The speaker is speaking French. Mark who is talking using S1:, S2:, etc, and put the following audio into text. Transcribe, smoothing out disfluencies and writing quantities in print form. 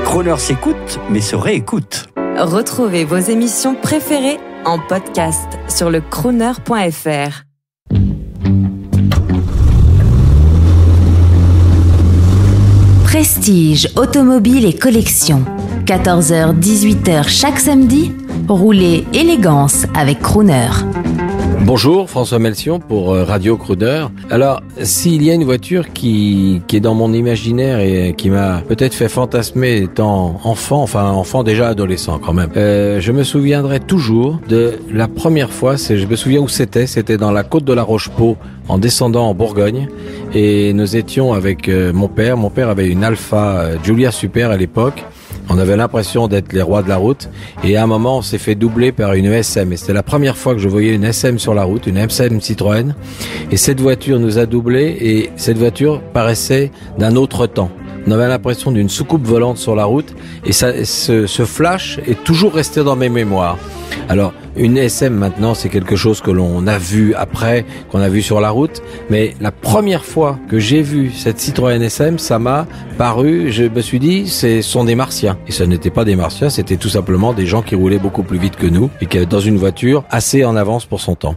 S1: Crooner s'écoute, mais se réécoute.
S2: Retrouvez vos émissions préférées en podcast sur le crooner.fr.
S3: Prestige, automobile et collection. 14h-18h chaque samedi, roulez élégance avec Crooner.
S4: Bonjour, François Melsion pour Radio Crooner. Alors, s'il y a une voiture qui est dans mon imaginaire et qui m'a peut-être fait fantasmer étant enfant déjà adolescent quand même, je me souviendrai toujours de la première fois, je me souviens où c'était dans la côte de la Roche-Pau, en descendant en Bourgogne, et nous étions avec mon père avait une Alfa Giulia Super à l'époque. On avait l'impression d'être les rois de la route, et à un moment on s'est fait doubler par une SM, et c'était la première fois que je voyais une SM sur la route, une SM Citroën, et cette voiture nous a doublés, et cette voiture paraissait d'un autre temps. On avait l'impression d'une soucoupe volante sur la route, et ce flash est toujours resté dans mes mémoires. Alors, une SM maintenant, c'est quelque chose que l'on a vu après, qu'on a vu sur la route, mais la première fois que j'ai vu cette Citroën SM, ça m'a paru, je me suis dit, ce sont des martiens. Et ce n'était pas des martiens, c'était tout simplement des gens qui roulaient beaucoup plus vite que nous, et qui étaient dans une voiture assez en avance pour son temps.